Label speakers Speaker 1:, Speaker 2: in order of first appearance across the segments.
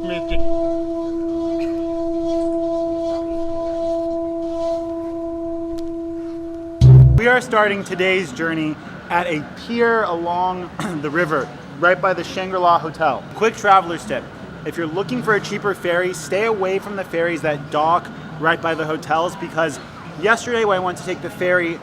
Speaker 1: Magic. We are starting today's journey at a pier along the river, right by the Shangri-La Hotel. Quick traveler's tip: if you're looking for a cheaper ferry, stay away from the ferries that dock right by the hotels, because yesterday when I went to take the ferry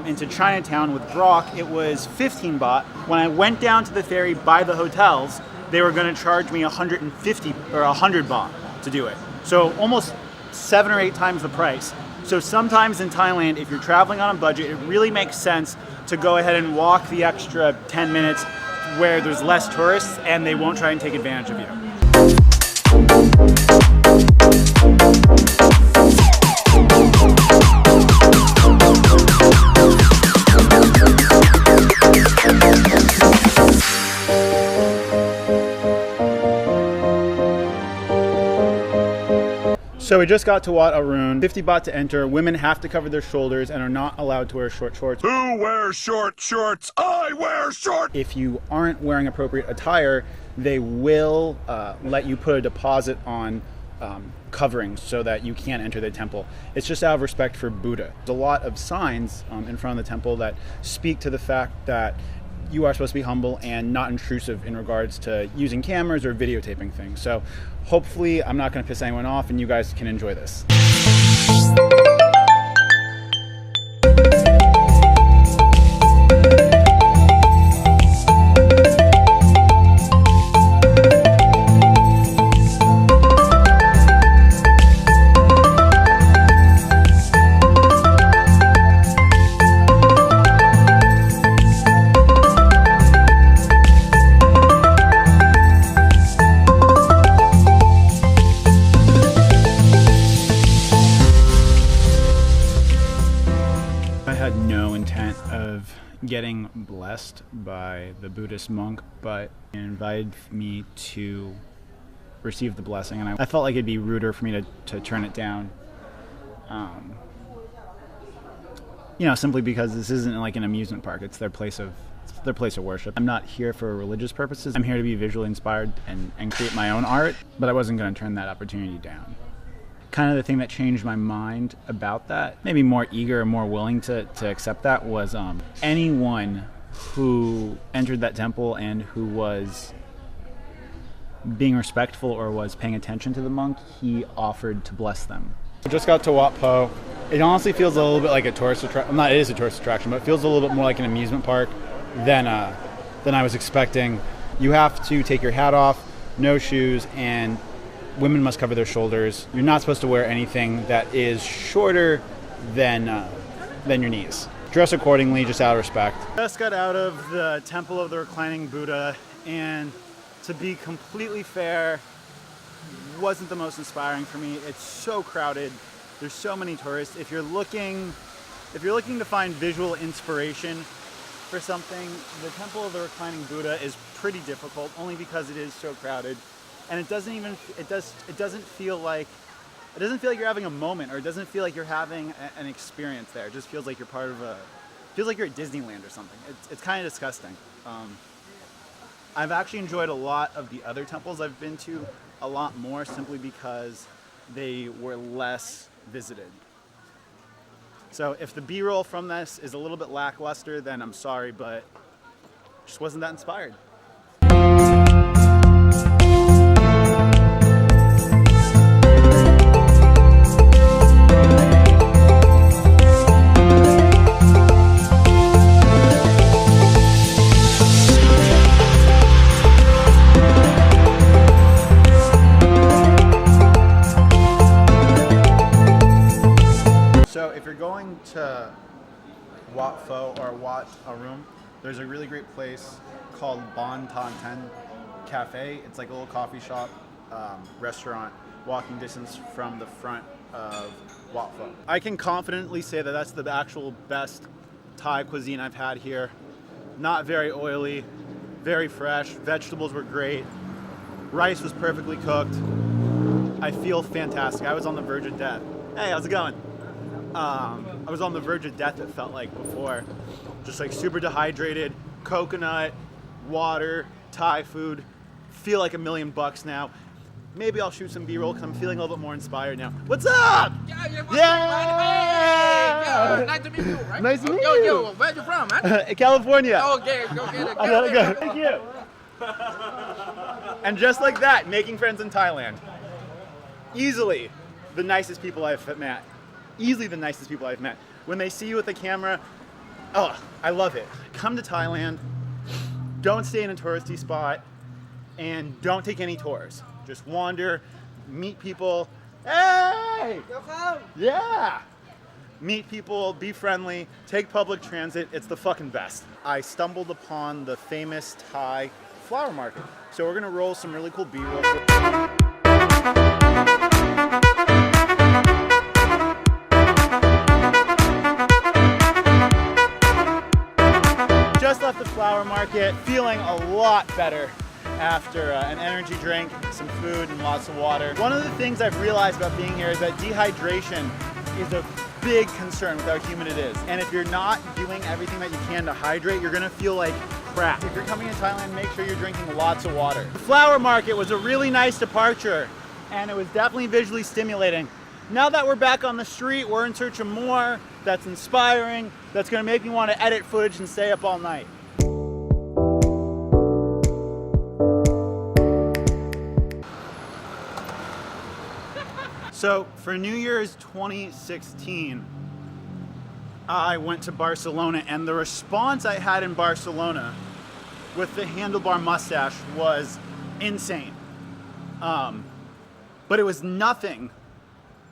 Speaker 1: into Chinatown with Brock, it was 15 baht. When I went down to the ferry by the hotels, they were going to charge me 150 or 100 baht to do it. So almost 7 or 8 times the price. So sometimes in Thailand, if you're traveling on a budget, it really makes sense to go ahead and walk the extra 10 minutes where there's less tourists and they won't try and take advantage of you. So we just got to Wat Arun. 50 baht to enter. Women have to cover their shoulders and are not allowed to wear short shorts.
Speaker 2: Who wears short shorts? I wear short!
Speaker 1: If you aren't wearing appropriate attire, they will let you put a deposit on coverings so that you can't enter the temple. It's just out of respect for Buddha. There's a lot of signs in front of the temple that speak to the fact that you are supposed to be humble and not intrusive in regards to using cameras or videotaping things. So hopefully I'm not going to piss anyone off and you guys can enjoy this. Getting blessed by the Buddhist monk, but he invited me to receive the blessing, and I felt like it'd be ruder for me to turn it down. You know, simply because this isn't like an amusement park; it's their place of worship. I'm not here for religious purposes. I'm here to be visually inspired and create my own art, but I wasn't going to turn that opportunity down. Kind of the thing that changed my mind about that, maybe more eager and more willing to accept that, was anyone who entered that temple and who was being respectful or was paying attention to the monk, he offered to bless them. We just got to Wat Po. It honestly feels a little bit like a tourist attraction. It is a tourist attraction, but it feels a little bit more like an amusement park than I was expecting. You have to take your hat off, no shoes, and women must cover their shoulders. You're not supposed to wear anything that is shorter than your knees. Dress accordingly, just out of respect. Just got out of the Temple of the Reclining Buddha, and to be completely fair, wasn't the most inspiring for me. It's so crowded. There's so many tourists. If you're looking to find visual inspiration for something, the Temple of the Reclining Buddha is pretty difficult, only because it is so crowded. And it doesn't feel like you're having a moment, or it doesn't feel like you're having an experience there. It just feels like you're feels like you're at Disneyland or something. It's kind of disgusting. I've actually enjoyed a lot of the other temples I've been to a lot more, simply because they were less visited. So if the B-roll from this is a little bit lackluster, then I'm sorry, but just wasn't that inspired. To Wat Pho or Wat Arun, there's a really great place called Bon Ton Ten Cafe. It's like a little coffee shop, restaurant, walking distance from the front of Wat Pho. I can confidently say that that's the actual best Thai cuisine I've had here. Not very oily, very fresh. Vegetables were great. Rice was perfectly cooked. I feel fantastic. I was on the verge of death. Hey, how's it going? I was on the verge of death, it felt like, before. Just like super dehydrated, coconut, water, Thai food. Feel like $1,000,000 now. Maybe I'll shoot some B-roll because I'm feeling a little bit more inspired now. What's up?
Speaker 3: Yeah.
Speaker 1: Yeah!
Speaker 3: Hey, nice to meet you, right?
Speaker 1: Nice to meet
Speaker 3: yo,
Speaker 1: you.
Speaker 3: Yo, where you from, man?
Speaker 1: California.
Speaker 3: Okay, go get it.
Speaker 1: I gotta go. Thank you. And just like that, making friends in Thailand. Easily the nicest people I've met. Easily the nicest people I've met. When they see you with the camera, oh, I love it. Come to Thailand, don't stay in a touristy spot, and don't take any tours. Just wander, meet people. Hey! Yeah! Meet people, be friendly, take public transit. It's the fucking best. I stumbled upon the famous Thai flower market. So we're gonna roll some really cool B-roll. Just left the flower market, feeling a lot better after an energy drink, some food, and lots of water. One of the things I've realized about being here is that dehydration is a big concern with how humid it is. And if you're not doing everything that you can to hydrate, you're gonna feel like crap. If you're coming to Thailand, make sure you're drinking lots of water. The flower market was a really nice departure, and it was definitely visually stimulating. Now that we're back on the street, we're in search of more that's inspiring, that's gonna make me want to edit footage and stay up all night. So for New Year's 2016, I went to Barcelona, and the response I had in Barcelona with the handlebar mustache was insane. But it was nothing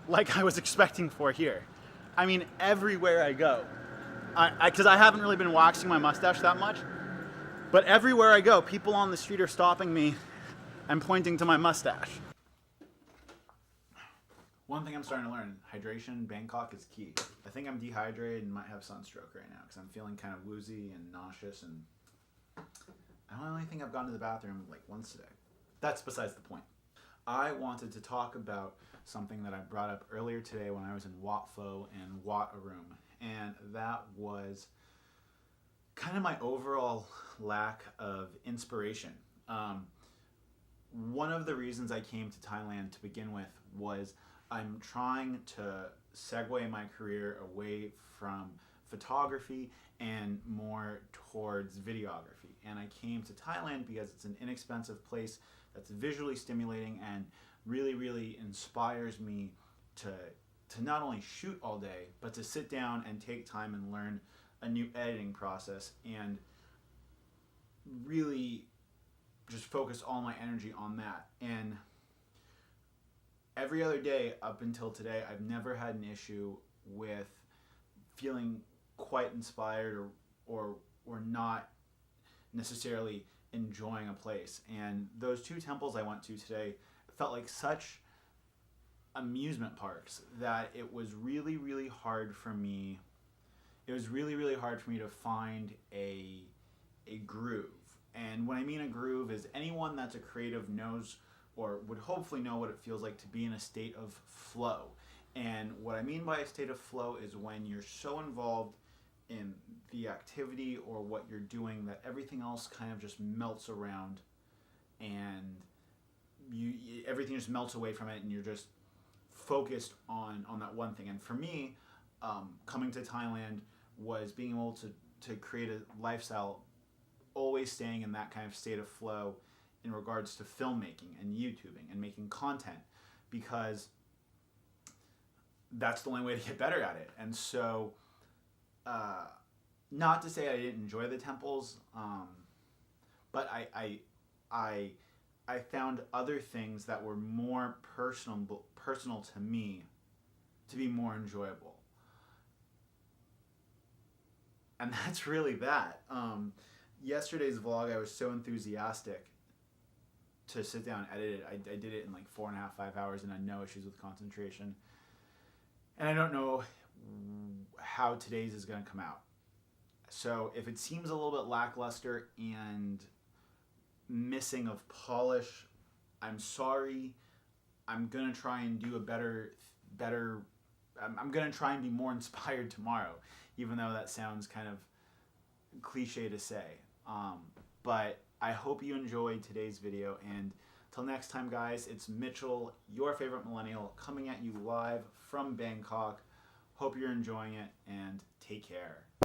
Speaker 1: like I was expecting for here. I mean, everywhere I go, because I haven't really been waxing my mustache that much, but everywhere I go, people on the street are stopping me and pointing to my mustache. One thing I'm starting to learn, hydration in Bangkok is key. I think I'm dehydrated and might have sunstroke right now because I'm feeling kind of woozy and nauseous, and I don't really think I've gone to the bathroom like once today. That's besides the point. I wanted to talk about something that I brought up earlier today when I was in Wat Pho and Wat Arun, and that was kind of my overall lack of inspiration. One of the reasons I came to Thailand to begin with was I'm trying to segue my career away from photography and more towards videography. And I came to Thailand because it's an inexpensive place that's visually stimulating and really, really inspires me to not only shoot all day, but to sit down and take time and learn a new editing process and really just focus all my energy on that. And every other day up until today, I've never had an issue with feeling quite inspired or not necessarily enjoying a place. And those two temples I went to today felt like such amusement parks that it was really, really hard for me. It was really, really hard for me to find a groove. And when I mean a groove is anyone that's a creative knows or would hopefully know what it feels like to be in a state of flow. And what I mean by a state of flow is when you're so involved in the activity or what you're doing that everything else kind of just melts around, and everything just melts away from it, and you're just focused on that one thing. And for me, coming to Thailand was being able to create a lifestyle always staying in that kind of state of flow in regards to filmmaking and YouTubing and making content, because that's the only way to get better at it. And so, not to say I didn't enjoy the temples, but I found other things that were more personal to me to be more enjoyable. And that's really that. Yesterday's vlog, I was so enthusiastic to sit down and edit it. I did it in like 4.5, 5 hours and had no issues with concentration. And I don't know how today's is going to come out. So if it seems a little bit lackluster and missing of polish, I'm sorry. I'm going to try and do a better I'm going to try and be more inspired tomorrow, even though that sounds kind of cliche to say. But I hope you enjoyed today's video, and Till next time, guys, it's Mitchell, your favorite millennial, coming at you live from Bangkok. Hope you're enjoying it, and take care.